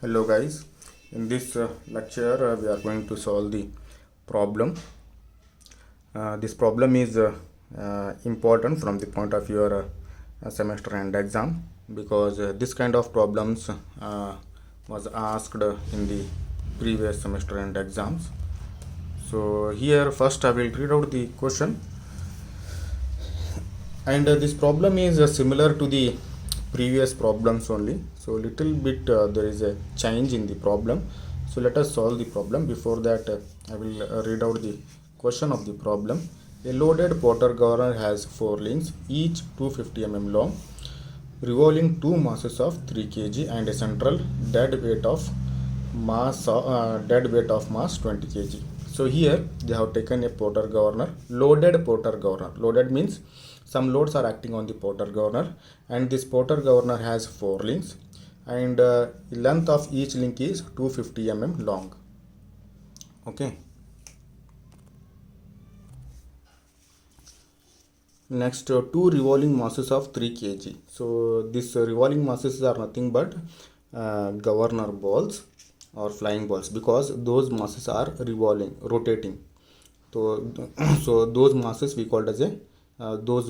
Hello guys, in this lecture we are going to solve the problem. This problem is important from the point of your semester end exam because this kind of problems was asked in the previous semester end exams. So here first I will read out the question, and this problem is similar to the previous problems only. So little bit there is a change in the problem. So let us solve the problem. Before that I will read out the question of the problem. A loaded Porter governor has 4 links, each 250 mm long, revolving two masses of 3 kg and a central dead weight of mass 20 kg. So here they have taken a Porter governor, loaded Porter governor. Loaded means some loads are acting on the Porter governor, and this Porter governor has 4 links, and length of each link is 250 mm long. Okay. Next, two revolving masses of 3 kg. So these revolving masses are nothing but governor balls or flying balls, because those masses are revolving, rotating. So those masses we called as a those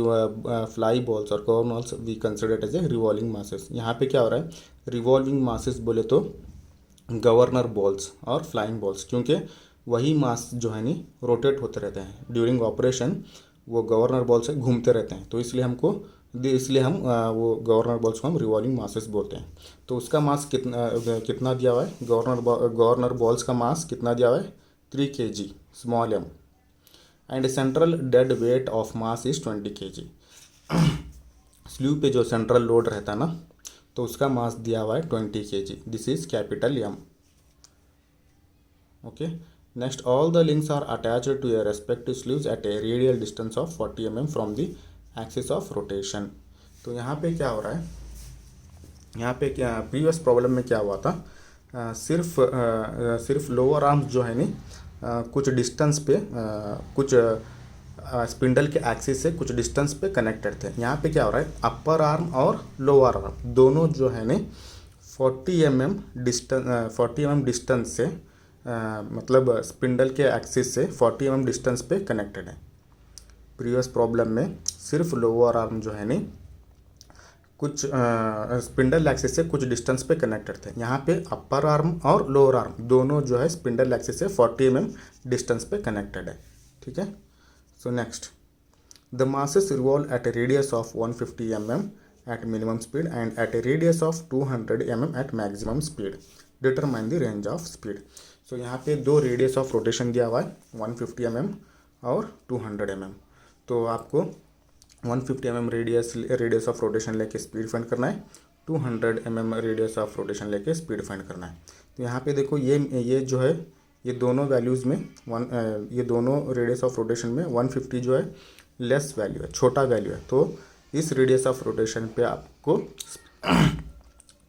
fly balls or governor balls we consider it as a revolving masses. यहाँ पे क्या हो रहा है, revolving masses बोले तो governor balls और flying balls, क्योंकि वही मास जो है नी रोटेट होते रहते हैं ड्यूरिंग ऑपरेशन, वो गवर्नर बॉल से घूमते रहते हैं, तो इसलिए हम वो गवर्नर बॉल्स को हम रिवॉल्विंग मासेस बोलते हैं. तो उसका मास कितना दिया हुआ है, गवर्नर बॉल्स का मास कितना दिया हुआ है, 3 kg small m, and central dead weight of mass is 20 kg. Sleeve पे जो सेंट्रल लोड रहता है ना, तो उसका मास दिया हुआ है 20 kg. This is capital M. Okay. Next, all the links are attached to your respective sleeves at a radial distance of 40 mm from the axis of rotation. तो यहाँ पे क्या हो रहा है, यहाँ पे क्या प्रीवियस प्रॉब्लम में क्या हुआ था, सिर्फ लोअर आर्म्स जो है नी कुछ डिस्टेंस पे कुछ स्पिंडल के एक्सिस से कुछ डिस्टेंस पे कनेक्टेड थे. यहाँ पे क्या हो रहा है, अपर आर्म और लोअर आर्म दोनों जो है नी 40 mm डिस्टेंस से मतलब स्पिंडल के एक्सिस से 40 mm डिस्टेंस पे कनेक्टेड है. प्रीवियस प्रॉब्लम में सिर्फ लोअर आर्म जो है नी कुछ स्पिंडल एक्सिस से कुछ डिस्टेंस पे कनेक्टेड थे. यहाँ पे अपर आर्म और लोअर आर्म दोनों जो है स्पिंडल एक्सिस से 40 mm डिस्टेंस पे कनेक्टेड है. ठीक है. So next, the masses revolve at a radius of 150 mm at minimum speed and at a radius of 200 mm at maximum speed. Determine the range of speed. So यहाँ पे दो radius of rotation दिया हुआ है, 150 mm और 200 mm. तो आपको 150 mm radius of rotation लेके स्पीड फाइंड करना है, 200 mm रेडियस ऑफ रोटेशन लेके स्पीड फाइंड करना है. तो यहाँ पे देखो ये जो है, ये दोनों वैल्यूज़ में ये दोनों रेडियस ऑफ रोटेशन में 150 जो है लेस वैल्यू है, छोटा वैल्यू है. तो इस रेडियस ऑफ रोटेशन पे आपको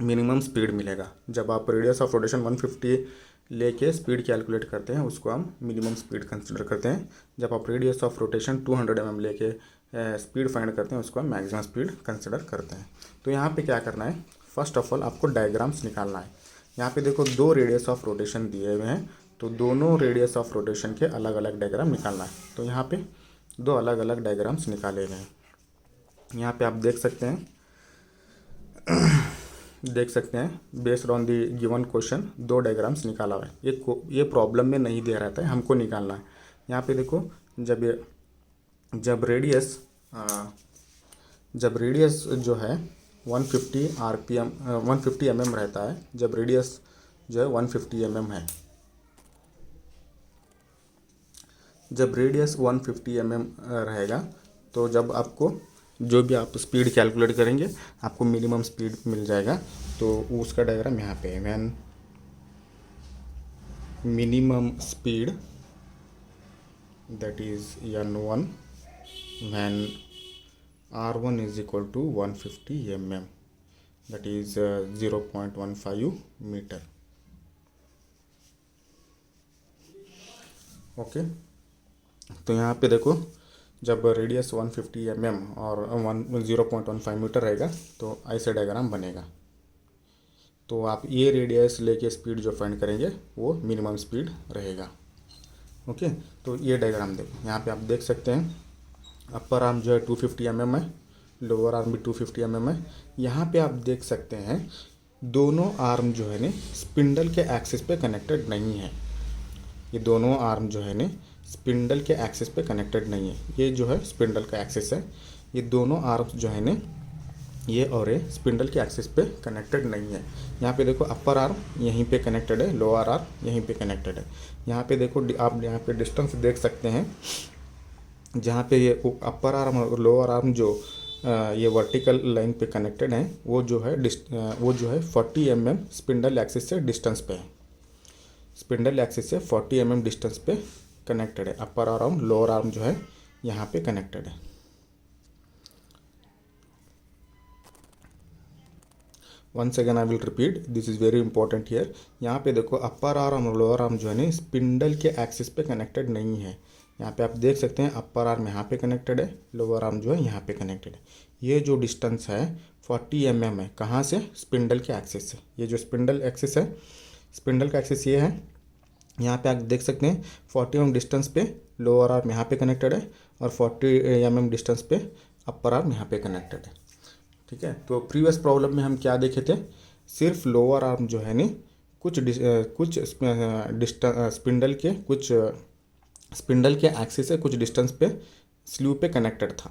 मिनिमम स्पीड मिलेगा. जब आप रेडियस ऑफ रोटेशन 150 लेके स्पीड कैलकुलेट करते हैं, उसको हम मिनिमम स्पीड कंसिडर करते हैं. जब आप रेडियस ऑफ रोटेशन 200 mm लेके स्पीड फाइंड करते हैं, उसको हम मैक्सिमम स्पीड कंसिडर करते हैं. तो यहाँ पे क्या करना है, फर्स्ट ऑफ ऑल आपको डायग्राम्स निकालना है. यहाँ पे देखो दो रेडियस ऑफ रोटेशन दिए हुए हैं, तो दोनों रेडियस ऑफ रोटेशन के अलग अलग डायग्राम निकालना है. तो यहाँ पे दो अलग अलग डायग्राम्स निकाले हुए हैं. यहाँ पे आप देख सकते हैं based on the given question दो डायग्राम्स निकाला हुआ है. ये प्रॉब्लम में नहीं दिया रहता है, हमको निकालना है. यहाँ पे देखो जब रेडियस जो है 150 mm रहता है, जब रेडियस जो है 150 mm है, जब रेडियस 150 mm रहेगा, तो जब आपको जो भी आप स्पीड कैलकुलेट करेंगे आपको मिनिमम स्पीड मिल जाएगा. तो उसका डायग्राम यहाँ पे है. When minimum speed that is n1 when r1 is equal to 150 mm that is 0.15 metre. Okay. तो यहाँ पे देखो जब रेडियस 150 mm और 0.15 मीटर रहेगा तो ऐसे डायग्राम बनेगा. तो आप ये रेडियस लेके स्पीड जो फाइंड करेंगे वो मिनिमम स्पीड रहेगा। ओके, तो ये डायग्राम देखो, यहाँ पे आप देख सकते हैं अपर आर्म जो है 250 mm है, लोअर आर्म भी 250 mm है। यहाँ पे आप देख सकते हैं दोनों आर्म जो है ना स्पिंडल के एक्सिस पे कनेक्टेड नहीं है। ये दोनों आर्म जो है ना स्पिंडल के एक्सिस पे कनेक्टेड नहीं है। ये जो है स्पिंडल का एक्सिस है, ये दोनों आर्म्स जो है ना ये और ये स्पिंडल के एक्सिस पे कनेक्टेड नहीं है। यहाँ पे देखो अपर आर्म यहीं पे कनेक्टेड है, लोअर आर्म यहीं पे कनेक्टेड है। यहाँ पे देखो आप यहाँ पे डिस्टेंस देख सकते हैं, जहाँ पे ये अपर आर्म और लोअर आर्म जो ये वर्टिकल लाइन पे कनेक्टेड है वो जो है 40 mm स्पिंडल एक्सिस से डिस्टेंस पे है। स्पिंडल एक्सिस से 40 mm डिस्टेंस पे कनेक्टेड है। अपर आर्म लोअर आर्म जो है यहाँ पे कनेक्टेड है। Once again I will repeat, this is very important here. यहाँ पे देखो अपर आर्म और लोअर आर्म जो है ना स्पिंडल के एक्सिस पे कनेक्टेड नहीं है। यहाँ पे आप देख सकते हैं अपर आर्म यहाँ पे कनेक्टेड है, लोअर आर्म जो है यहाँ पे कनेक्टेड है। ये जो डिस्टेंस है 40 mm है, कहाँ से? स्पिंडल के एक्सिस से। ये जो स्पिंडल एक्सिस है, स्पिंडल का एक्सिस ये है। यहाँ पे आप देख सकते हैं 40 mm डिस्टेंस पे लोअर आर्म यहाँ पे कनेक्टेड है और 40 mm डिस्टेंस पे अपर आर्म यहाँ पे कनेक्टेड है। ठीक है, तो प्रीवियस प्रॉब्लम में हम क्या देखे थे? सिर्फ लोअर आर्म जो है नी कुछ स्पिंडल के एक्सिस से कुछ डिस्टेंस पे स्लीव पे कनेक्टेड था।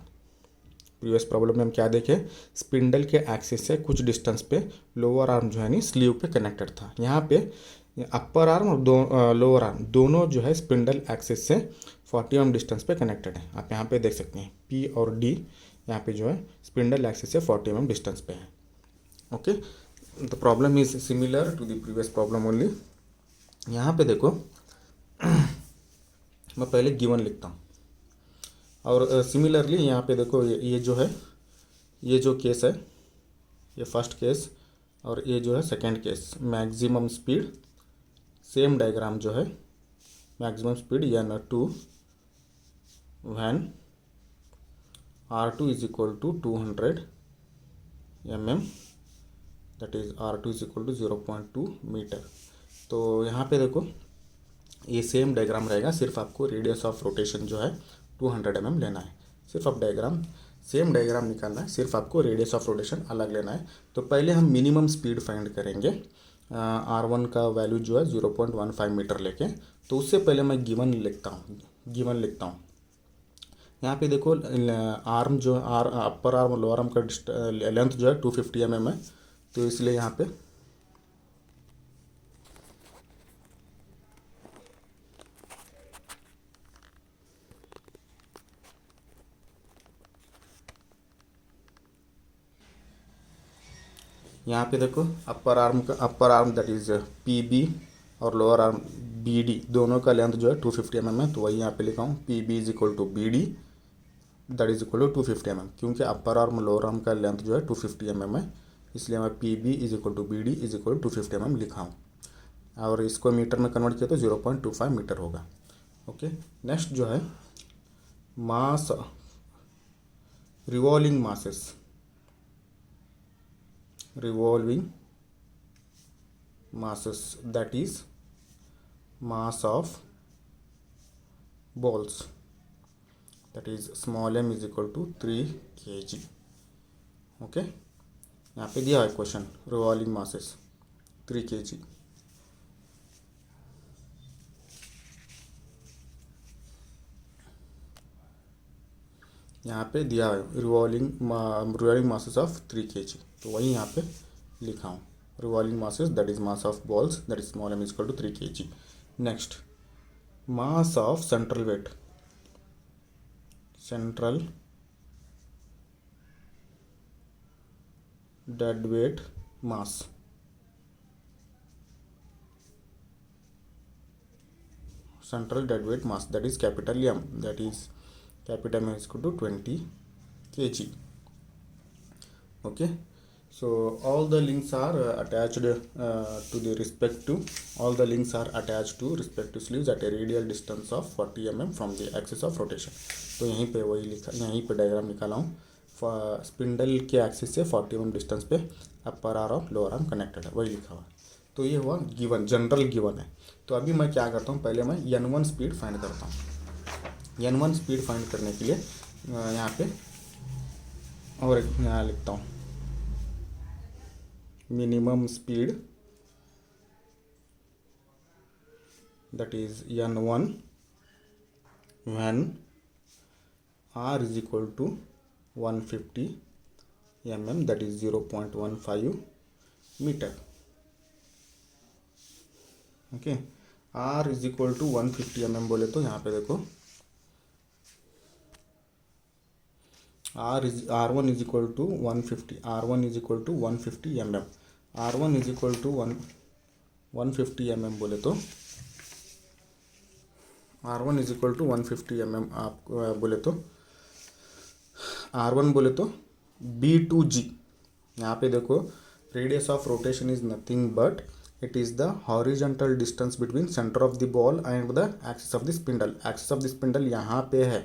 प्रीवियस प्रॉब्लम में हम क्या देखे? स्पिंडल के एक्सिस से कुछ डिस्टेंस पे लोअर आर्म जो है नी स्लीव पे कनेक्टेड था। यहाँ पे अपर आर्म और लोअर आर्म दोनों जो है स्पिंडल एक्सिस से 40 mm डिस्टेंस पे कनेक्टेड है। आप यहाँ पे देख सकते हैं पी और डी यहाँ पे जो है स्पिंडल एक्सिस से 40 mm डिस्टेंस पे है। Okay, the problem is similar to the previous problem only. यहाँ पे देखो मैं पहले गिवन लिखता हूँ और सिमिलरली यहाँ पे देखो ये जो है, ये जो केस है ये फर्स्ट केस और ये जो है second case. Maximum speed, same diagram जो है, maximum speed n2 when R2 is equal to 200 mm, that is R2 is equal to 0.2 metre. तो यहाँ पे देखो ये सेम डायग्राम रहेगा, सिर्फ आपको रेडियस ऑफ रोटेशन जो है 200 mm लेना है। सिर्फ आप डायग्राम सेम डायग्राम निकालना है, सिर्फ आपको रेडियस ऑफ रोटेशन अलग लेना है। तो पहले हम मिनिमम स्पीड फाइंड करेंगे। R1 का वैल्यू जो है 0.15 मीटर लेके। तो उससे पहले मैं गिवन लिखता हूँ। यहाँ पे देखो आर्म जो अपर आर्म और लोअर आर्म का लेंथ जो है 250 mm है। तो इसलिए यहाँ पे देखो upper arm that is PB और लोअर आर्म BD दोनों का लेंथ जो है 250 mm है। तो वही यहाँ पे लिखा हूँ PB is equal to BD that is equal to 250 mm, क्योंकि अपर आर्म लोअर आर्म का लेंथ जो है 250 mm है, इसलिए मैं PB is equal to BD is equal to 250 mm लिखा हूँ। और इसको मीटर में कन्वर्ट किया तो 0.25 मीटर होगा। ओके, नेक्स्ट जो है मास, revolving masses, that is mass of balls, that is small m is equal to 3 kg। Okay, यहाँ पे दिया है क्वेश्चन रिवॉल्विंग masses 3 kg। यहाँ पे दिया है रिवॉल्विंग masses ऑफ 3 kg। तो वही यहाँ पे लिखा हूँ revolving masses that is mass of balls that is small m is equal to 3 kg। Next mass of central dead weight mass, that is capital M, that is capital M is equal to 20 kg। okay, so all the links are attached to respective sleeves at a radial distance of 40 mm from the axis of rotation। तो यहीं पे diagram निकाला हूँ spindle के axis से 40 mm distance पे अपर arm और lower arm connected है, वही लिखा हुआ है। तो ये हुआ गिवन, जनरल गिवन है। तो अभी मैं क्या करता हूँ, पहले मैं n1 स्पीड फाइंड करता हूँ। n1 स्पीड फाइंड करने के लिए यहाँ पे और एक यहाँ लिखता हूँ, minimum speed that is n1 when r is equal to 150 mm that is 0.15 metre. Okay, r is equal to 150 mm बोले तो यहाँ पे देखो r1 is equal to 150, r1 is equal to 150 mm, r1 is equal to 150 mm बोले तो r1 is equal to 150 mm आप बोले तो r1 बोले तो b2g। यहाँ पे देखो radius of rotation is nothing but it is the horizontal distance between centre of the ball and the axis of the spindle. Axis of the spindle यहाँ पे है,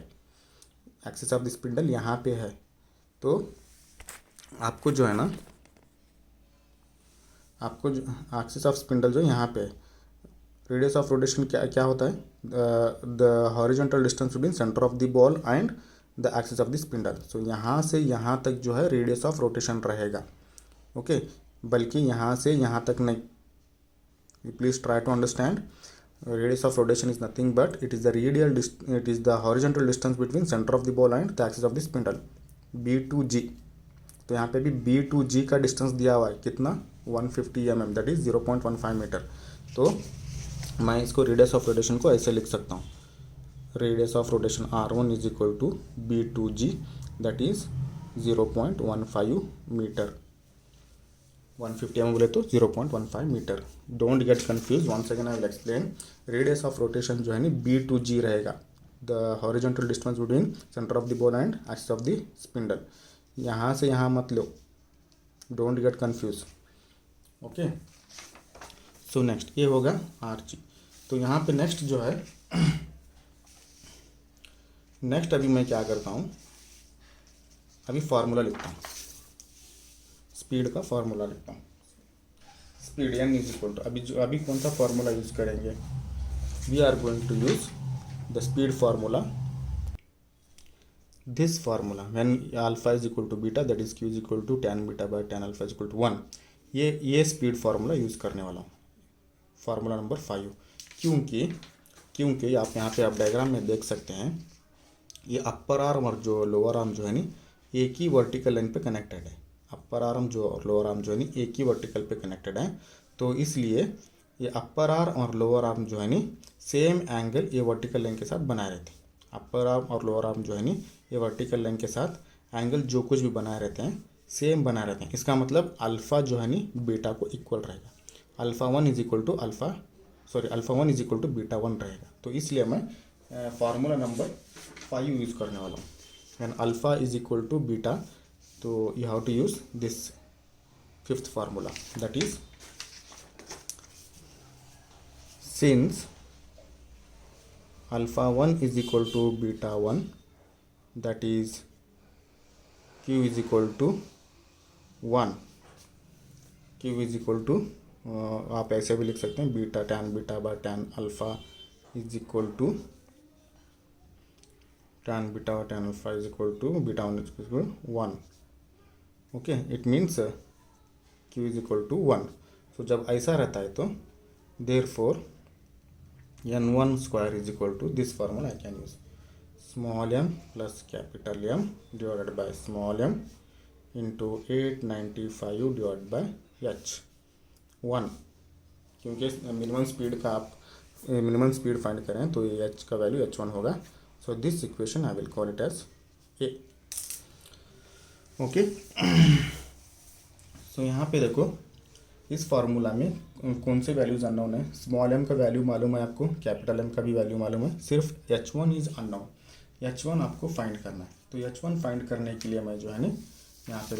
एक्सिस ऑफ द स्पिंडल यहाँ पे है। तो आपको जो है ना, आपको जो एक्सिस ऑफ स्पिंडल जो यहाँ पे है, रेडियस ऑफ रोटेशन क्या क्या होता है, the horizontal distance between centre of the ball and the axis of the spindle. So यहाँ से यहाँ तक जो है रेडियस ऑफ रोटेशन रहेगा। ओके, बल्कि यहाँ से यहाँ तक नहीं। Please try to understand, radius of rotation is nothing but it is the horizontal distance between center of the ball and the axis of the spindle, b2g। तो यहाँ पे भी b2g का डिस्टेंस दिया हुआ है कितना, 150 mm दैट इज 0.15 मीटर। तो मैं इसको रेडियस ऑफ रोटेशन को ऐसे लिख सकता हूँ, radius of rotation r1 is equal to b2g that is 0.15 metre. 150 mm बोले तो 0.15 metre. Don't get confuse, once again I will explain. Radius of rotation जो है ना b2g रहेगा, the horizontal distance between centre of the ball and axis of the spindle. यहाँ से यहाँ मत लो, don't get confuse. Okay, so next ये होगा rg। तो यहाँ पे नेक्स्ट जो है नेक्स्ट अभी मैं क्या करता हूँ, अभी फार्मूला लिखता हूँ, स्पीड का फार्मूला लिखता हूँ। Speed n is equal to, अभी कौन सा फार्मूला यूज करेंगे, we are going to use the speed formula, this formula when alpha is equal to beta that is q is equal to tan beta by tan alpha is equal to 1। ये speed formula use करने वाला हूँ, formula number 5। क्योंकि आप यहाँ पे आप diagram में देख सकते हैं, ये अपर आर्म और जो लोअर आर्म जो है नी एक ही वर्टिकल लाइन पे कनेक्टेड है। अपर आर्म जो और लोअर आर्म जो है नी एक ही वर्टिकल पे कनेक्टेड है। तो इसलिए ये अपर आर्म और लोअर आर्म जो है नी सेम एंगल ये वर्टिकल लाइन के साथ बनाए रहते हैं। अपर आर्म और लोअर आर्म जो है नी ये वर्टिकल लाइन के साथ एंगल जो कुछ भी बनाए रहते हैं सेम बनाए रहते हैं। इसका मतलब अल्फ़ा जो है नी बीटा को इक्वल रहेगा। Alpha 1 is equal to alpha 1 is equal to beta 1 रहेगा। तो इसलिए मैं फार्मूला नंबर 5 यूज़ करने वाला हूँ। And alpha is equal to beta, तो you have to use this 5th formula, that is since alpha 1 is equal to beta 1 that is q is equal to 1, q is equal to आप ऐसे भी लिख सकते हैं beta tan beta by tan alpha is equal to tan beta और tan alpha is equal to beta 1 is equal to 1। Okay, it means q is equal to 1। So जब ऐसा रहता है तो therefore n1 square is equal to this formula I can use, small m plus capital M divided by small m into 895 divide by h1। क्योंकि minimum speed का आप minimum speed find करें तो ये h का वैल्यू h1 होगा। So this equation I will call it as a। Okay, so यहाँ पे देखो इस फार्मूला में कौन से वैल्यूज अननोन है। स्मॉल m का वैल्यू मालूम है आपको, कैपिटल M का भी वैल्यू मालूम है, सिर्फ h1 इज अननोन। h1 आपको फाइंड करना है। तो h1 फाइंड करने के लिए मैं जो है ना यहाँ पे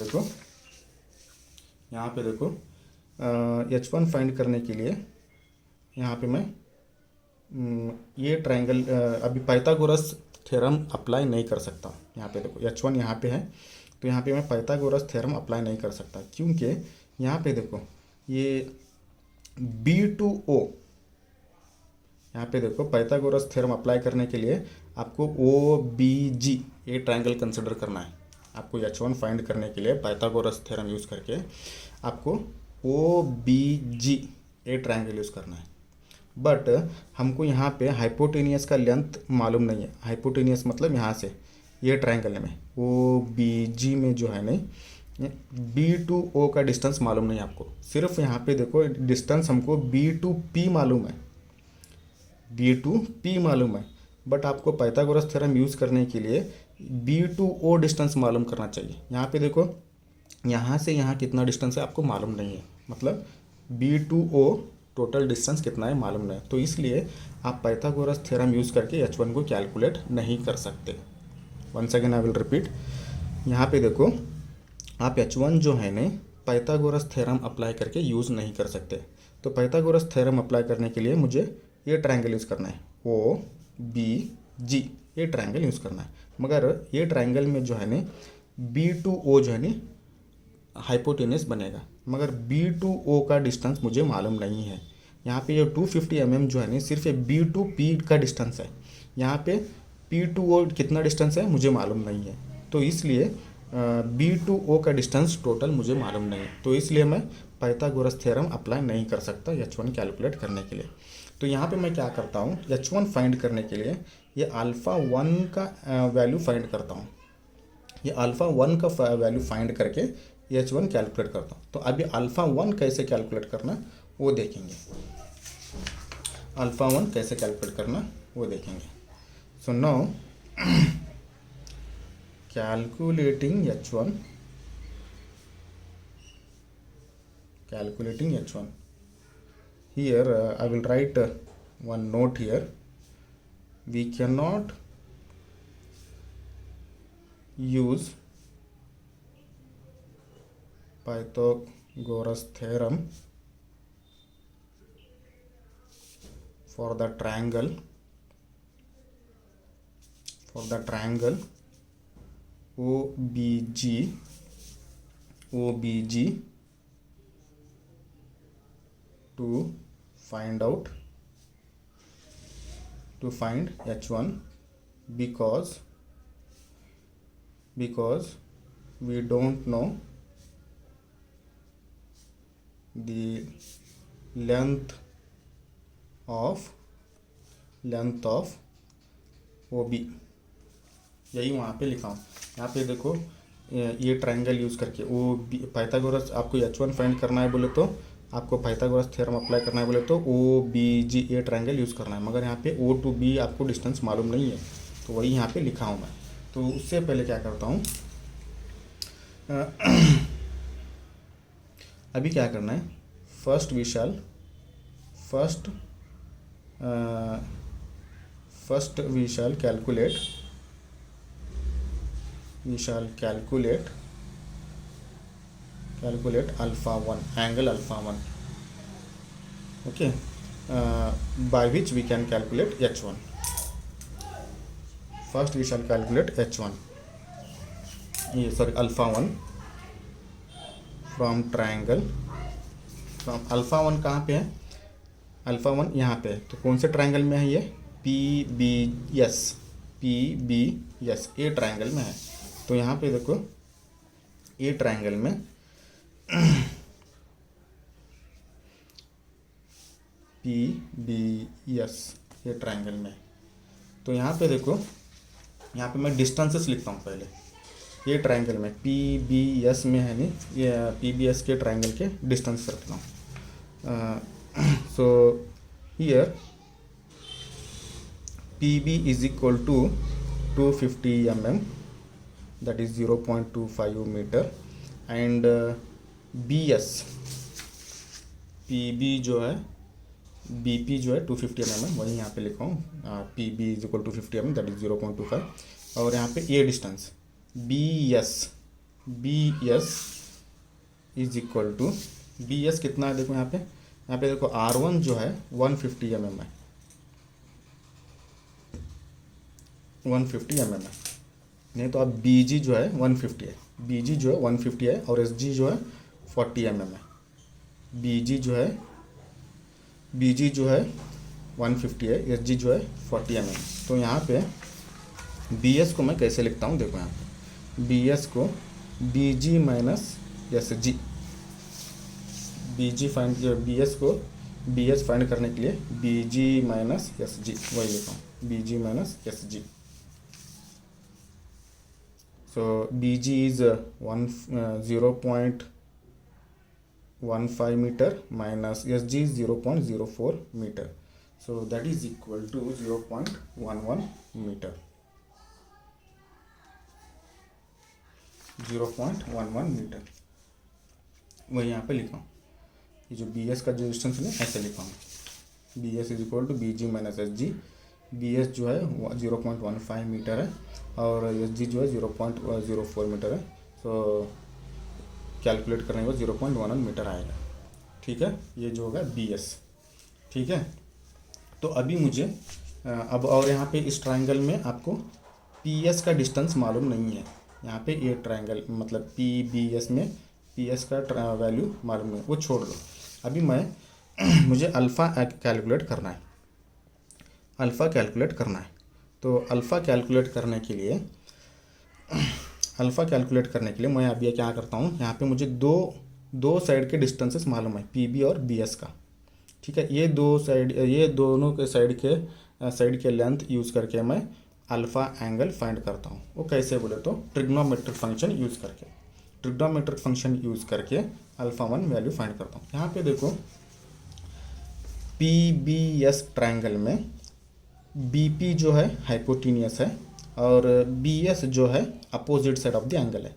देखो h1 फाइंड करने के लिए यहाँ पे मैं ये ट्रायंगल अभी पाइथागोरस थ्योरम अप्लाई नहीं कर सकता। यहाँ पे देखो h1 यहाँ पे है, तो यहाँ पे मैं पाइथागोरस थ्योरम अप्लाई नहीं कर सकता, क्योंकि यहाँ पे देखो ये B2O, यहाँ पे देखो पाइथागोरस थ्योरम अप्लाई करने के लिए आपको OBG ये ट्रायंगल कंसिडर करना है। आपको H1 फाइंड करने के लिए पाइथागोरस थ्योरम यूज़ करके आपको OBG ये ट्रायंगल यूज़ करना है। बट हमको यहाँ पे हाइपोटेनियस का लेंथ मालूम नहीं है। हाइपोटेनियस मतलब यहाँ से ये ट्रायंगल में OBG में जो है नहीं B2O का डिस्टेंस मालूम नहीं आपको। सिर्फ यहाँ पे देखो डिस्टेंस हमको B2P मालूम है, B2P मालूम है, बट आपको पाइथागोरस थ्योरम यूज़ करने के लिए B2O डिस्टेंस मालूम करना चाहिए। यहाँ पे देखो यहाँ से यहाँ कितना डिस्टेंस है आपको मालूम नहीं है, मतलब B2O टोटल डिस्टेंस कितना है मालूम नहीं, तो इसलिए आप पाइथागोरस थ्योरम यूज़ करके H1 को कैलकुलेट नहीं कर सकते। Once again I will repeat, यहाँ पे देखो आप H1 जो है ना पाइथागोरस थ्योरम अप्लाई करके यूज़ नहीं कर सकते। तो पाइथागोरस थ्योरम अप्लाई करने के लिए मुझे ये ट्रायंगल यूज़ करना है OBG, ये ट्रायंगल यूज़ करना है। मगर ये ट्रायंगल में जो है ना B2O जो है ना हाइपोटेनस बनेगा, मगर B2O का डिस्टेंस मुझे मालूम नहीं है। यहाँ पे ये 250 mm जो है ना सिर्फ ये B2P का डिस्टेंस है, यहाँ पे P2O कितना डिस्टेंस है मुझे मालूम नहीं है। तो इसलिए B2O का डिस्टेंस टोटल मुझे मालूम नहीं है, तो इसलिए मैं पाइथागोरस थ्योरम अप्लाई नहीं कर सकता H1 कैलकुलेट करने के लिए। तो यहाँ पे मैं क्या करता हूँ, H1 फाइंड करने के लिए ये अल्फ़ा 1 का वैल्यू फाइंड करता हूँ। ये अल्फ़ा 1 का वैल्यू फाइंड करके H1 कैलकुलेट करता हूँ। तो अभी अल्फ़ा 1 कैसे कैलकुलेट करना वो देखेंगे, अल्फ़ा 1 कैसे कैलकुलेट करना वो देखेंगे। So now calculating H1, here I will write one note here. We cannot use Pythagoras theorem for the triangle OBG to find H1 because we don't know the length of OB। यही वहाँ पे लिखा हूँ। यहाँ पे देखो ये triangle use करके OB पाइथागोरस आपको H1 फाइंड करना है बोले तो आपको पाइथागोरस थ्योरम अप्लाई करना है बोले तो OBG ये ट्रायंगल यूज़ करना है, मगर यहाँ पे O to B आपको डिस्टेंस मालूम नहीं है, तो वही यहाँ पे लिखा हूँ मैं। तो उससे पहले क्या करता हूँ अभी क्या करना है, first we shall calculate alpha 1 angle alpha 1, okay, by which we can calculate H1. First we shall calculate H1, alpha 1 from triangle, from alpha 1 कहाँ पे है, alpha 1 यहाँ पे है, तो कौन से ट्रायंगल में है ये PBS ये ट्रायंगल में है। तो यहाँ पे देखो ये ट्रायंगल में PBS ये ट्रायंगल में, तो यहाँ पे देखो यहाँ पे मैं डिस्टेंसेस लिखता हूँ पहले। ये ट्रायंगल में PBS में है नहीं, ये PBS के ट्रायंगल के डिस्टेंस रखता हूँ। So here PB is equal to 250 mm, that is 0.25 meter, and PB जो है BP जो है 250 mm, वही यहाँ पे लिखा हूँ। PB is equal to 50 mm, that is 0.25, और यहाँ पे ये distance BS is equal to BS कितना है देखो यहाँ पे देखो R1 जो है 150 mm है, 150 mm है, नहीं तो अब BG जो है 150 है, बी जी जो है 150 है और एस जी जो है 40 mm है। बी जी जो है 150 है, एस जी जो है 40 mm। तो यहाँ पे बी एस को मैं कैसे लिखता हूँ, देखो यहाँ पे बी एस को B G minus S G, B S को बी एस फाइंड करने के लिए B G minus S G वही लिखा हूँ, B G minus S G. So B G is 0.15 meter minus S G is 0.04 meter, so that is equal to 0.11 meter, 0.11 metre वही यहाँ पे लिखा हूँ। ये जो बी एस का जो डिस्टेंस है ऐसे लिखा हूँ, B S is equal to B G minus S G. B S जो है 0.15 मीटर है और एस जी जो है 0.04 मीटर है। सो कैलकुलेट करने के बाद 0.11 मीटर आएगा। ठीक है, ये जो होगा बी एस। ठीक है, तो अभी मुझे अब और यहाँ पे इस ट्रायंगल में आपको पी एस का डिस्टेंस मालूम नहीं है। यहाँ पे ये ट्रायंगल मतलब पी बी एस में पी एस का वैल्यू मालूम नहीं, वो छोड़ दो। अभी मैं मुझे अल्फ़ा कैलकुलेट करना है, अल्फ़ा कैलकुलेट करना है। तो अल्फ़ा कैलकुलेट करने के लिए मैं अभी क्या करता हूँ, यहाँ पे मुझे दो साइड के डिस्टेंसेस मालूम है, पी बी और बी एस का। ठीक है, ये दोनों के साइड के लेंथ यूज़ करके मैं अल्फ़ा एंगल फाइंड करता हूँ। वो कैसे बोले तो ट्रिग्नोमेट्रिक फंक्शन यूज़ करके अल्फ़ा 1 वैल्यू फाइंड करता हूँ। यहाँ पे देखो पी बी एस ट्रायंगल में बी पी जो है हाइपोटेन्यूस है और बी एस जो है opposite side of the angle है।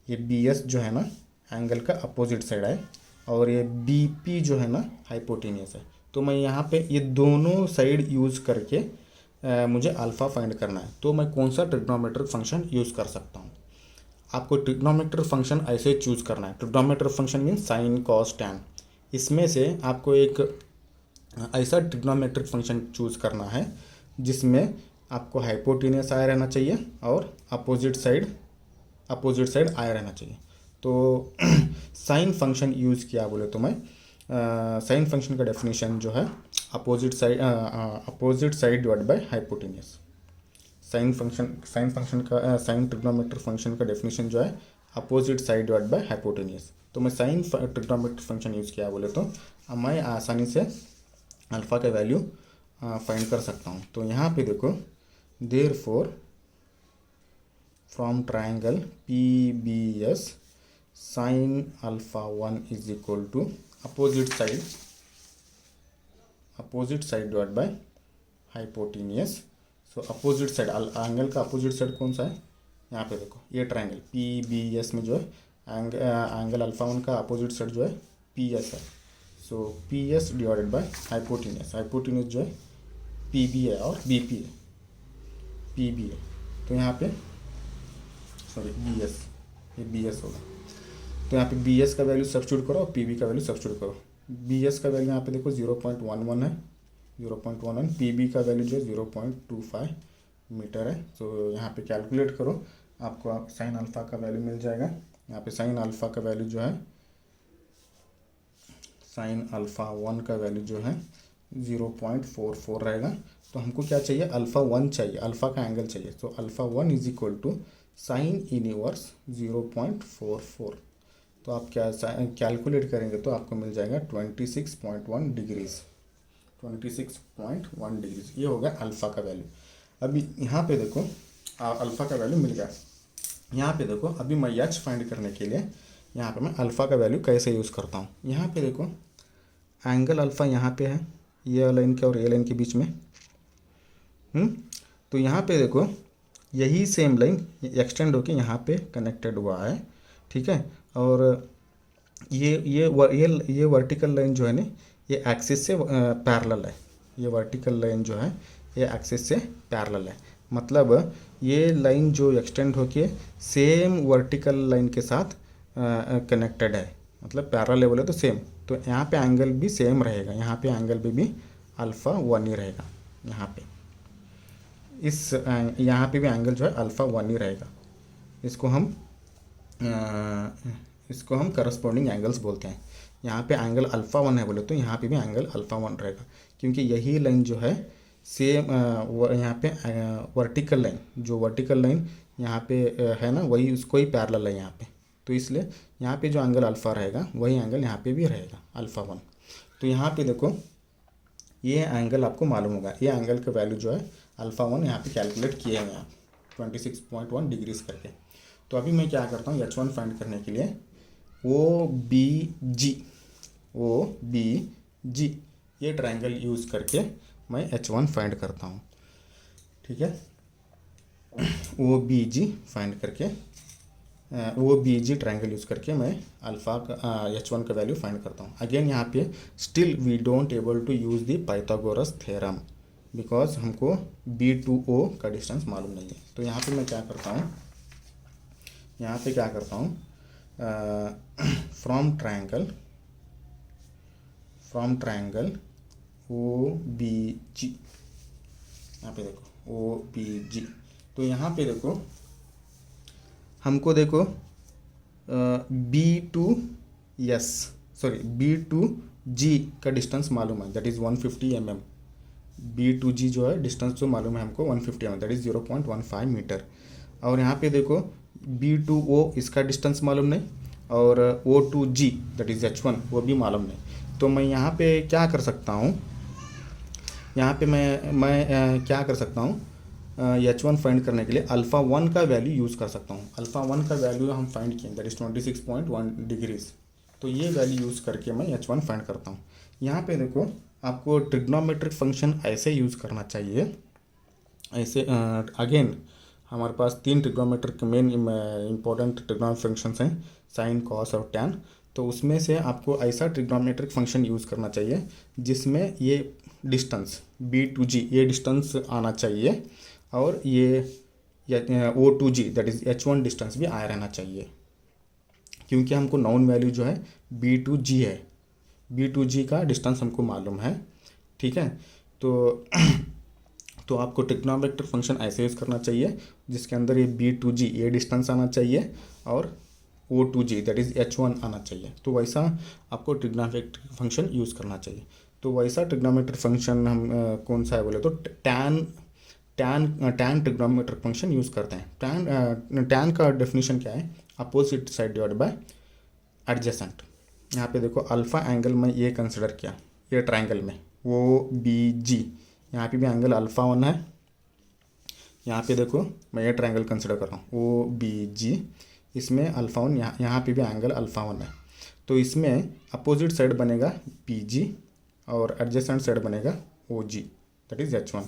ये बी एस जो है ना एंगल का अपोजिट साइड है और ये बी पी जो है ना हाइपोटेन्यूस है। तो मैं यहाँ पे ये दोनों साइड यूज़ करके मुझे अल्फ़ा फाइंड करना है। तो मैं कौन सा ट्रिग्नोमेट्रिक फंक्शन यूज़ कर सकता हूँ? आपको ट्रिग्नोमेट्रिक फंक्शन ऐसे चूज़ करना है। Trigonometric function mean sine cos tan. इसमें से आपको एक ऐसा ट्रिग्नोमेट्रिक फंक्शन चूज़ करना है जिसमें आपको हाइपोटेन्यूस आया रहना चाहिए और अपोजिट साइड आया रहना चाहिए। तो साइन फंक्शन यूज़ किया बोले तो मैं साइन फंक्शन का डेफिनेशन जो है opposite side divide by hypotenuse. Sine trigonometric function का डेफिनेशन जो है opposite side divide by hypotenuse. तो मैं साइन ट्रिग्नोमेट्रिक फंक्शन यूज़ किया बोले तो मैं आसानी से अल्फ़ा का वैल्यू फाइंड कर सकता हूँ। तो यहाँ पे देखो therefore from triangle P B S sine alpha 1 is equal to opposite side divide by hypotenuse. So opposite side angle का अपोजिट साइड कौन सा है? यहाँ पे देखो ये ट्रायंगल पी बी एस में जो है एंगल अल्फ़ा 1 का अपोजिट साइड जो है पी एस है। So P S divided by hypotenuse जो है पी बी है और बी पी है, पी बी है। तो यहाँ पे सॉरी बी एस, ये बी एस होगा। तो यहाँ पे बी एस का वैल्यू सब्स्टिट्यूट करो और पी बी का वैल्यू सब्स्टिट्यूट करो। बी एस का वैल्यू यहाँ पे देखो 0.11 है, 0.11। पी बी का वैल्यू जो है 0.25 मीटर है। तो यहाँ पे कैलकुलेट करो, आपको साइन अल्फ़ा का वैल्यू मिल जाएगा। यहाँ पे साइन अल्फ़ा का वैल्यू जो है साइन अल्फ़ा 1 का वैल्यू जो है 0.44 रहेगा। तो हमको क्या चाहिए? अल्फ़ा 1 चाहिए, अल्फ़ा का एंगल चाहिए। तो alpha 1 is equal to sine inverse 0.44। तो आप क्या कैलकुलेट करेंगे तो आपको मिल जाएगा 26.1 डिग्रीज, 26.1 डिग्रीज। ये हो गया अल्फ़ा का वैल्यू। अभी यहाँ पे देखो अल्फ़ा का वैल्यू मिल गया। यहाँ पे देखो अभी मैं एच फाइंड करने के लिए यहाँ पे मैं अल्फ़ा का वैल्यू कैसे यूज़ करता हूँ। यहाँ पे देखो एंगल अल्फ़ा यहाँ पे है, ये लाइन के और ये लाइन के बीच में। तो यहाँ पे देखो यही सेम लाइन एक्सटेंड होके यहाँ पे कनेक्टेड हुआ है। ठीक है, और ये वर्टिकल लाइन जो है ना ये एक्सिस से पैरेलल है। ये वर्टिकल लाइन जो है ये एक्सिस से पैरेलल है। मतलब ये लाइन जो एक्सटेंड होके सेम वर्टिकल लाइन के साथ कनेक्टेड है, मतलब पैरेलल है बोले तो सेम। तो यहाँ पे एंगल भी सेम रहेगा, यहाँ पे एंगल भी अल्फ़ा 1 ही रहेगा। यहाँ पे यहाँ पे भी एंगल जो है अल्फ़ा 1 ही रहेगा। इसको हम इसको हम करस्पॉन्डिंग एंगल्स बोलते हैं। यहाँ पे एंगल अल्फ़ा वन है बोले तो यहाँ पे भी एंगल अल्फ़ा वन रहेगा, क्योंकि यही लाइन जो है सेम यहाँ पे वर्टिकल लाइन, जो वर्टिकल लाइन यहाँ पे है ना, वही उसको ही पैरेलल है यहाँ पे। तो इसलिए यहाँ पे जो एंगल अल्फ़ा रहेगा वही एंगल यहाँ पे भी रहेगा अल्फ़ा वन। तो यहाँ पे देखो ये एंगल आपको मालूम होगा, ये एंगल का वैल्यू जो है अल्फ़ा वन यहाँ पे कैलकुलेट किए हैं आप 26.1 डिग्रीज करके। तो अभी मैं क्या करता हूँ, एच वन फाइंड करने के लिए ओ बी जी ये ट्रायंगल यूज़ करके मैं एच वन फाइंड करता हूँ। ठीक है, ओ बी जी फाइंड करके O B G triangle use करके मैं अल्फ़ा का एच वन का वैल्यू फाइंड करता हूँ। अगेन यहाँ पे still we don't able to use the Pythagoras theorem because हमको बी टू ओ का डिस्टेंस मालूम नहीं है। तो यहाँ पे मैं क्या करता हूँ, यहाँ पे क्या करता हूँ, फ्रॉम ट्रायंगल ओ बी जी, यहाँ पे देखो ओ बी जी। तो यहाँ पे देखो हमको देखो बी टू जी का डिस्टेंस मालूम है, that is 150 mm। B to G जो है डिस्टेंस जो मालूम है हमको 150 mm, दैट इज़ 0.15 मीटर। और यहाँ पे देखो बी टू ओ इसका डिस्टेंस मालूम नहीं, और O to G that is H one वो भी मालूम नहीं। तो मैं यहाँ पे क्या कर सकता हूँ, यहाँ पे मैं क्या कर सकता हूँ, एच वन फाइंड करने के लिए अल्फ़ा वन का वैल्यू यूज़ कर सकता हूँ। अल्फ़ा वन का वैल्यू हम फाइंड किए दैट इज़ 26.1 डिग्रीज। तो ये वैल्यू यूज़ करके मैं एच वन फाइंड करता हूँ। यहाँ पे देखो आपको ट्रिग्नोमेट्रिक फंक्शन ऐसे यूज़ करना चाहिए, ऐसे अगेन हमारे पास 3 trigonometric main important trigonometric functions हैं, साइन कॉस और टैन। तो उसमें से आपको ऐसा ट्रिग्नोमेट्रिक फंक्शन यूज़ करना चाहिए जिसमें ये डिस्टेंस बी टू जी ये डिस्टेंस आना चाहिए, और ये O to G that is H one distance भी आया रहना चाहिए, क्योंकि हमको नाउन वैल्यू जो है बी टू जी है, बी टू जी का डिस्टेंस हमको मालूम है। ठीक है, तो आपको ट्रिग्नोमेट्रिक फंक्शन ऐसे यूज़ करना चाहिए जिसके अंदर ये बी टू जी ये डिस्टेंस आना चाहिए और O to G that is H one आना चाहिए। तो वैसा आपको ट्रिग्नोमेट्रिक फंक्शन यूज़ करना चाहिए। तो वैसा ट्रिग्नोमेट्रिक फंक्शन हम कौन सा है बोले तो टैन ट्रिग्नोमेट्रिक फंक्शन यूज़ करते हैं। टैन का डेफिनेशन क्या है, opposite side divide by adjacent. यहाँ पे देखो अल्फ़ा एंगल में ये कंसिडर किया, ये ट्रायंगल में ओ बी जी, यहाँ पे भी एंगल अल्फ़ा वन है। यहाँ पे देखो मैं ये ट्रायंगल कंसिडर कर रहा हूँ ओ बी जी, इसमें अल्फ़ा वन, यहाँ पे भी एंगल अल्फ़ा वन है। तो इसमें अपोजिट साइड बनेगा पी जी और एडजेसेंट साइड बनेगा O G that is H one.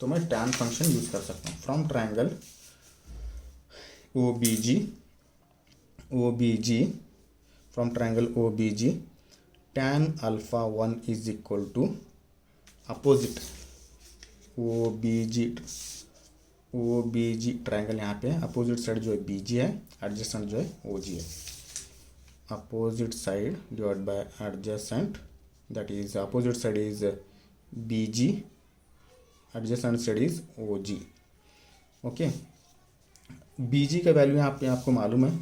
तो मैं टैन फंक्शन यूज़ कर सकता हूँ from triangle O B G, from triangle O B G tan alpha one is equal to opposite O B G triangle, यहाँ पे opposite side जो है B जी है, एडजेसेंट जो है ओ जी है। Opposite side divide by adjacent that is opposite side is B G, adjacent side is O G. Okay, B G का value यहाँ पे आपको मालूम है,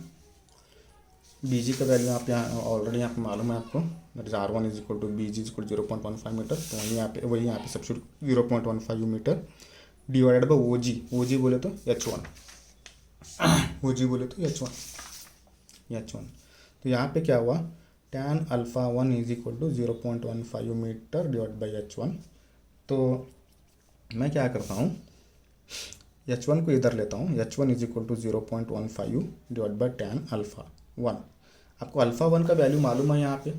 बी जी का वैल्यू आप यहाँ ऑलरेडी यहाँ पे मालूम है आपको, that is R one is equal to B G is equal 0.15 metre. तो वही यहाँ पे substitute 0.15 metre divided by O G बोले तो एच वन, ओ जी बोले तो एच वन। तो यहाँ पे क्या हुआ, tan alpha one is equal to 0.15 metre divide by H one. तो मैं क्या करता हूँ, एच वन को इधर लेता हूँ, H one is equal to 0.15 divide by tan alpha one. आपको अल्फ़ा वन का वैल्यू मालूम है, यहाँ पे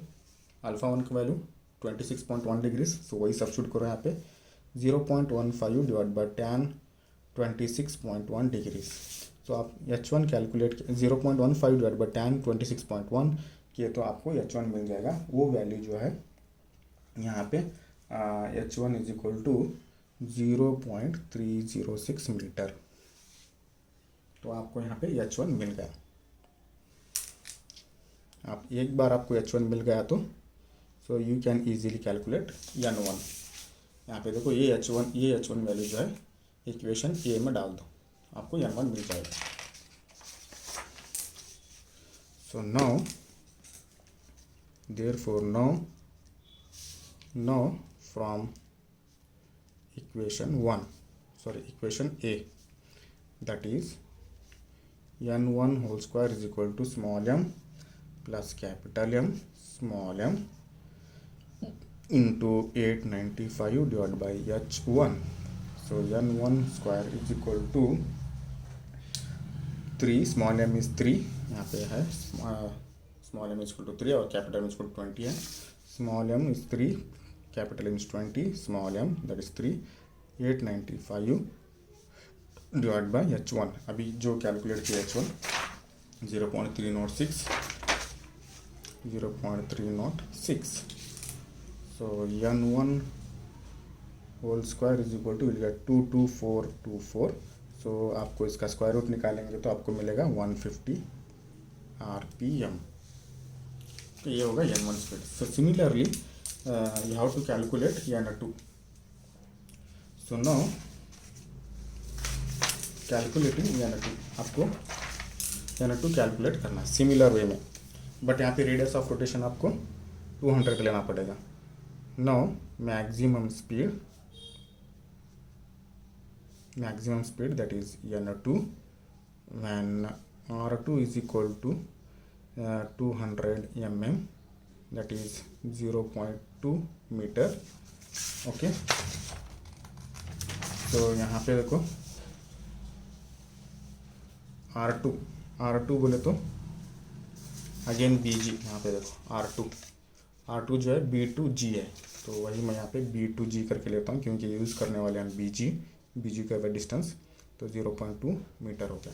अल्फ़ा वन का वैल्यू 26.1 डिग्रीज। सो वही सब्स्टिट्यूट करो यहाँ पे 0.15 डिवाइड बाई टैन 26.1 डिग्रीज। तो आप H one calculate 0.15 divide by tan 26.1 किए तो आपको एच वन मिल जाएगा। वो वैल्यू जो है यहाँ पे H one is equal to 0.306 metre. तो आपको यहाँ पे एच वन मिल गया। आप एक बार आपको एच वन मिल गया तो so you can easily calculate N one. यहाँ पे देखो ये एच वन वैल्यू जो है इक्वेशन ए में डाल दो, आपको एन वन मिल जाएगा। So therefore now from equation A, that is n1 whole square is equal to small m plus capital M small m into 895 divided by h1. So n1 square is equal to 3, small m is 3, यहाँ पे है small m is equal to 3 और capital M is equal to 20 है. Small m is 3, capital M is 20, small m that is 3, 895 divided by h1. अभी जो calculate किया h1 0.306. So n1 whole square is equal to, will get 22424. सो आपको इसका square root निकालेंगे तो आपको मिलेगा 150 RPM. तो ये होगा n1 speed. So similarly you have to calculate n2. So now calculating n2, आपको n2 कैलकुलेट करना है सिमिलर वे में, बट यहाँ पे रेडियस ऑफ रोटेशन आपको 200 का लेना पड़ेगा. Now maximum speed that is n2 when r2 is equal to 200 mm, that is 0.2 meter. Okay, तो यहाँ पे देखो R2 बोले तो अगेन BG, यहाँ पे देखो R2 जो है B2G है, तो वही मैं यहाँ पे B2G करके लेता हूँ क्योंकि यूज़ करने वाले हैं BG का डिस्टेंस, तो 0.2 मीटर हो गया.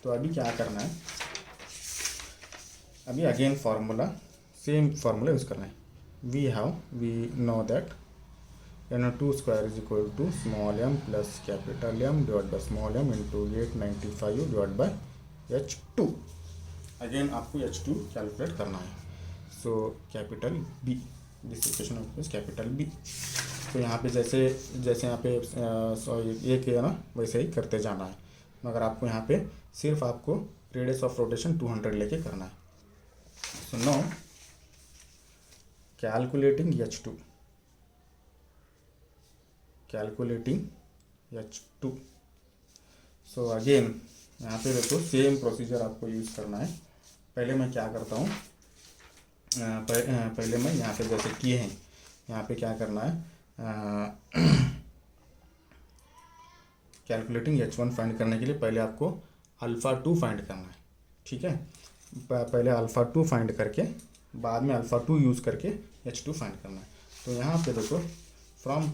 तो अभी क्या करना है, अभी अगेन सेम फार्मूला यूज़ करना है. We know that n2 square is equal to small m plus capital M divide by small m into 895 divide by h2. Again आपको h2 कैलकुलेट करना है. So capital B, this equation of capital B. तो यहाँ पे जैसे यहाँ पे ये किया ना वैसे ही करते जाना है, मगर आपको यहाँ पे सिर्फ आपको रेडियस ऑफ रोटेशन 200 लेके करना है. So now calculating h2. So again यहाँ पे देखो सेम प्रोसीजर आपको यूज़ करना है. पहले मैं क्या करता हूँ, पहले मैं यहाँ पे जैसे किए हैं, यहाँ पे क्या करना है, कैलकुलेटिंग h1 फाइंड करने के लिए पहले आपको अल्फ़ा 2 फाइंड करना है. ठीक है, पहले अल्फ़ा 2 फाइंड करके बाद में अल्फ़ा 2 यूज़ करके h2 फाइंड करना है. तो यहाँ पे देखो फ्रॉम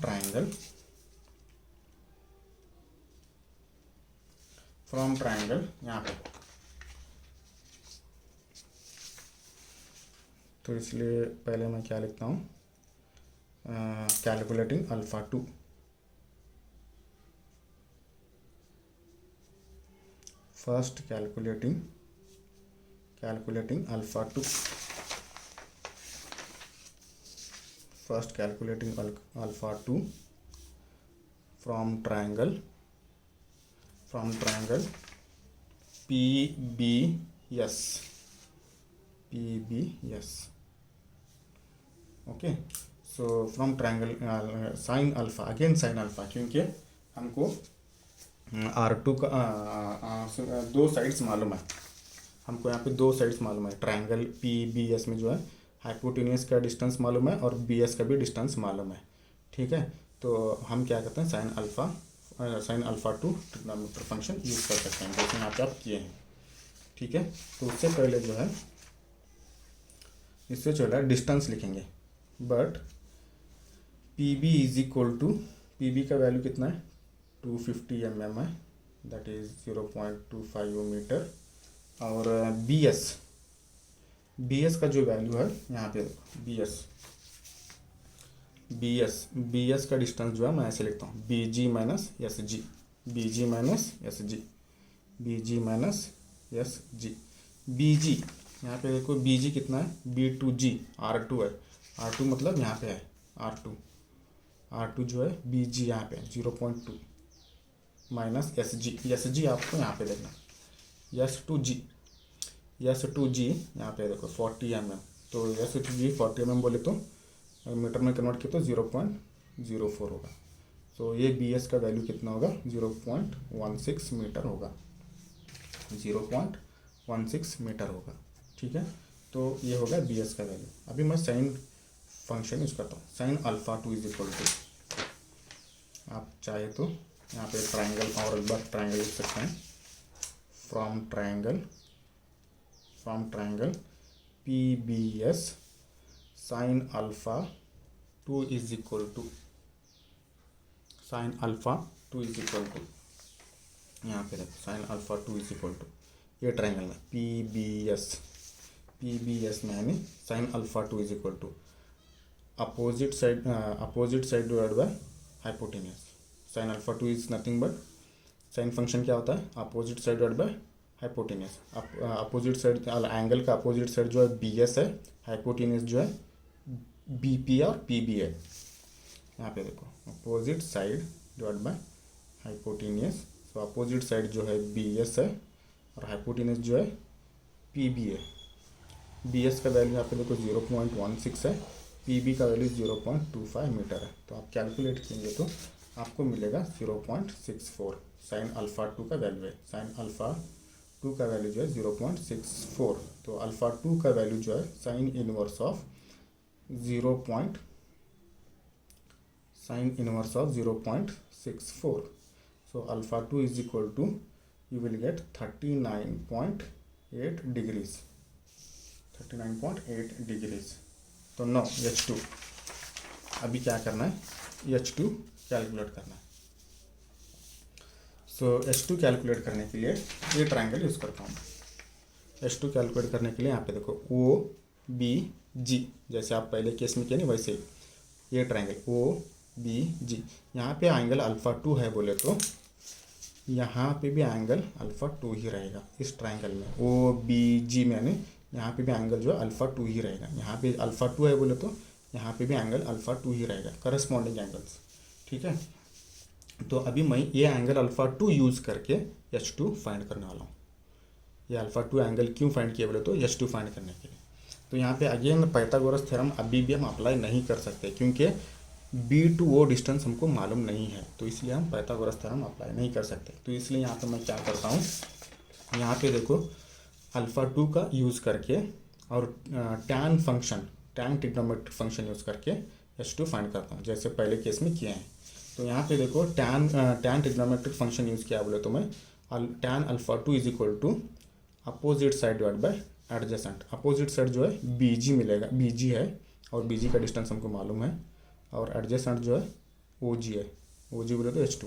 ट्राइंगल यहाँ पे, तो इसलिए पहले मैं क्या लिखता हूँ, calculating alpha 2. First calculating alpha 2. First calculating alpha 2 from triangle PBS. Okay, so from triangle sine alpha, क्योंकि हमको R2 का 2 साइड्स मालूम है. हमको यहाँ पे 2 साइड्स मालूम है. ट्राइंगल PBS में जो है हाइपोटेन्यूस का डिस्टेंस मालूम है और BS का भी डिस्टेंस मालूम है. ठीक है, तो हम क्या करते हैं, sign alpha 2 trigonometric function use कर सकते हैं, जैसे यहाँ पे आप किए हैं. ठीक है, तो उससे पहले जो है इससे चला डिस्टेंस लिखेंगे, but PB is equal to, PB का वैल्यू कितना है, 250 mm है, दैट इज़ 0.25 मीटर. और BS का जो वैल्यू है यहाँ पे BS का डिस्टेंस जो है मैं ऐसे लिखता हूँ, BG माइनस SG. BG यहाँ पे देखो, BG कितना है, B2G, R2 है. R2 मतलब यहाँ पे है R2 जो है BG यहाँ पे 0.2 माइनस SG आपको यहाँ पे देखना, S2G. S2G यहाँ पे देखो 40 mm, तो S2G 40 mm बोले तो मीटर में कन्वर्ट किया तो 0.04 होगा। तो ये BS का वैल्यू कितना होगा, 0.16 मीटर होगा, 0.16 मीटर होगा। ठीक है, तो ये होगा BS का वैल्यू। अभी मैं साइन फंक्शन यूज़ करता हूँ, sine alpha 2 is equal to, आप चाहे तो यहाँ पे ट्राइंगल और एक बार ट्राइंगल लिख सकते हैं, from triangle PBS sine alpha 2 is equal to, sine alpha 2 is equal to, यहाँ पे देखो sine alpha 2 is equal to, ये ट्राइंगल में PBS में यानी sine alpha 2 is equal to opposite side divide by hypotenuse. Sine alpha 2 is nothing but, sine function क्या होता है, opposite side divide by hypotenuse. Opposite side angle का opposite side जो है BS है, हाइपोटेन्यूज जो है BP और PB है। यहाँ पे देखो opposite side divide by hypotenuse, तो अपोजिट साइड जो है BS है और हाइपोटेन्यूज जो है PB है। BS का वैल्यू यहाँ पे देखो 0.16 है, PB का वैल्यू 0.25 मीटर है। तो आप कैलकुलेट करेंगे तो आपको मिलेगा 0.64, साइन अल्फ़ा 2 का वैल्यू है। साइन अल्फ़ा 2 का वैल्यू जो है 0.64, तो अल्फ़ा 2 का वैल्यू जो है sine inverse of 0.64। So alpha 2 is equal to, you will get 39.8 degrees, 39.8 degrees। तो नो H2, अभी क्या करना है, H2 कैलकुलेट करना है। सो H2 कैलकुलेट करने के लिए ये ट्राइंगल यूज़ करता हूँ। H2 कैलकुलेट करने के लिए यहाँ पे देखो OBG, जैसे आप पहले केस में किए ना वैसे ही ये ट्राइंगल OBG, यहाँ पे एंगल अल्फ़ा 2 है बोले तो यहाँ पे भी एंगल अल्फ़ा 2 ही रहेगा। इस ट्राइंगल में OBG में यहाँ पे भी एंगल जो है अल्फ़ा 2 ही रहेगा। यहाँ पे अल्फ़ा 2 है बोले तो यहाँ पे भी एंगल अल्फ़ा 2 ही रहेगा, करस्पॉन्डिंग एंगल्स। ठीक है, तो अभी मैं ये एंगल अल्फ़ा 2 यूज़ करके H2 फाइंड करने वाला हूँ। ये अल्फ़ा 2 एंगल क्यों फाइंड किया बोले तो H2 फाइंड करने के लिए। तो यहाँ पे अगेन पाइथागोरस थ्योरम अभी भी हम अप्लाई नहीं कर सकते, क्योंकि B to O डिस्टेंस हमको मालूम नहीं है, तो इसलिए हम पाइथागोरस थ्योरम अप्लाई नहीं कर सकते। तो इसलिए यहाँ पे मैं क्या करता हूँ, यहाँ पे देखो अल्फ़ा 2 का यूज़ करके और टैन ट्रिग्नोमेट्रिक फंक्शन यूज़ करके H2 फाइंड करता हूँ, जैसे पहले केस में किए हैं। तो यहाँ पे देखो टैन ट्रिग्नोमेट्रिक फंक्शन यूज़ किया बोले तो मैं tan alpha 2 is equal to opposite side divide by adjacent. Opposite side जो है BG मिलेगा, BG है और BG का डिस्टेंस हमको मालूम है, और एडजेसेंट जो है OG है, OG बोले तो H2।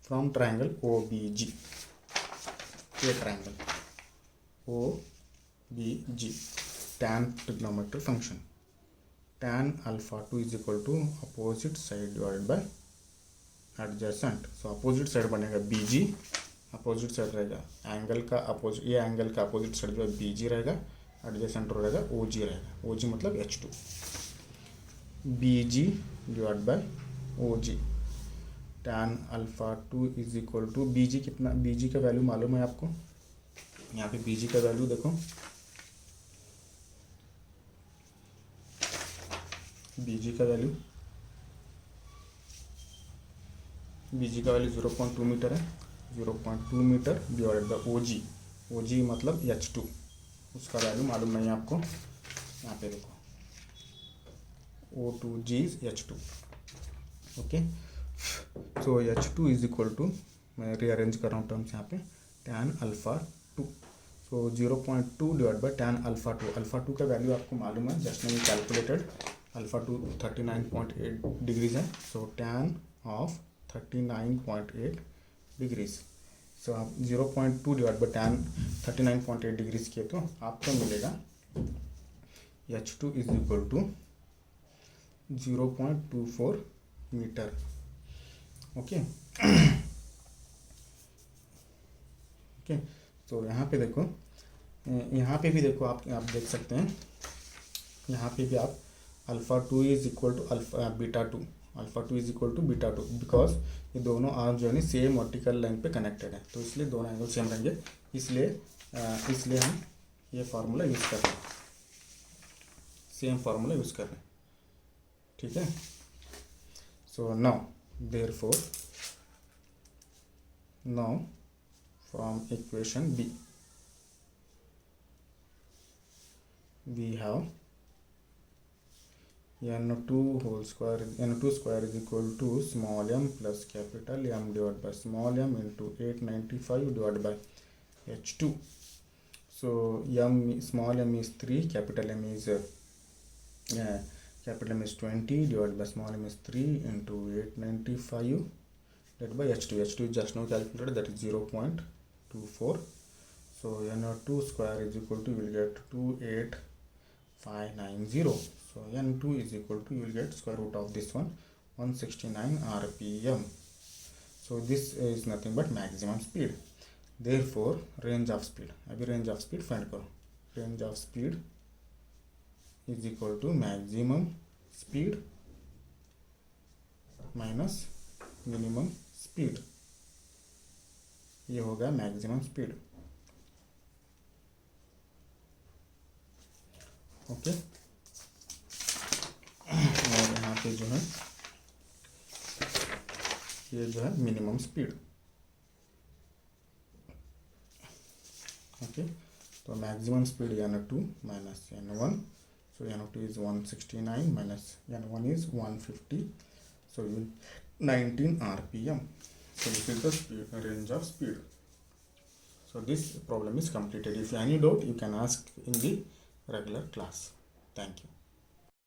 फ्रॉम ट्राइंगल OBG, ये triangle OBG, tan trigonometric function, tan alpha 2 is equal to opposite side divide by adjacent. So opposite side बनेगा BG, अपोजिट साइड रहेगा एंगल का अपोजिट, ये एंगल का अपोजिट साइड जो है BG रहेगा, adjacent रहेगा OG रहेगा, OG मतलब H2। BG divide by OG, tan alpha 2 is equal to BG कितना, BG का वैल्यू मालूम है आपको, यहाँ पे BG का वैल्यू देखो, BG का वैल्यू 0.2 मीटर है, 0.2 मीटर डिवाइडेड बाय OG मतलब H2, उसका वैल्यू मालूम नहीं है आपको। यहाँ पे देखो O2G is H2। Okay, so H2 is equal to, मैं रीअरेंज कर रहा हूँ टर्म्स यहाँ पे, tan alpha 2, so 0.2 divide by tan alpha 2। Alpha 2 का वैल्यू आपको मालूम है, जस्ट मैंने कैलकुलेटेड, अल्फ़ा 2 39.8 डिग्रीज है, सो टैन ऑफ 39.8 डिग्रीज। सो आप 0.2 डिवाइड बाई टैन 39.8 डिग्रीज किए तो आपको मिलेगा H2 is equal to 0.24 metre. Okay okay, तो यहाँ पे देखो, यहाँ पे भी देखो आप देख सकते हैं, यहाँ पे भी आप alpha 2 is equal to beta 2, alpha two is equal to beta two, because ये दोनों आर्म जो है सेम वर्टिकल लाइन पे कनेक्टेड है, तो इसलिए दोनों एंगल सेम रहेंगे, इसलिए हम ये फार्मूला यूज़ कर रहे हैं, सेम फार्मूला यूज़ कर रहे हैं, ठीक है। So now therefore now from equation B we have n2 whole square, n2 square is equal to small m plus capital M divided by small m into 895 divided by h2. So small m is 3, capital M is 20 divided by small m is 3 into 895 divided by h2. H2 is just now calculated, that is 0.24. So n2 square is equal to, you will get 28590. So n2 is equal to, you will get square root of this one, 169 rpm. So this is nothing but maximum speed. Therefore range of speed, अभी range of speed find करो, range of speed is equal to maximum speed minus minimum speed, ये होगा maximum speed, okay. और यहाँ पे जो है ये जो है मिनिमम स्पीड, ओके। तो maximum speed n2 minus n1, so n2 is 169 minus n1 is 150, so 19 rpm. So this is the speed, range of speed. So this problem is completed. If any doubt, you can ask in the regular class. Thank you.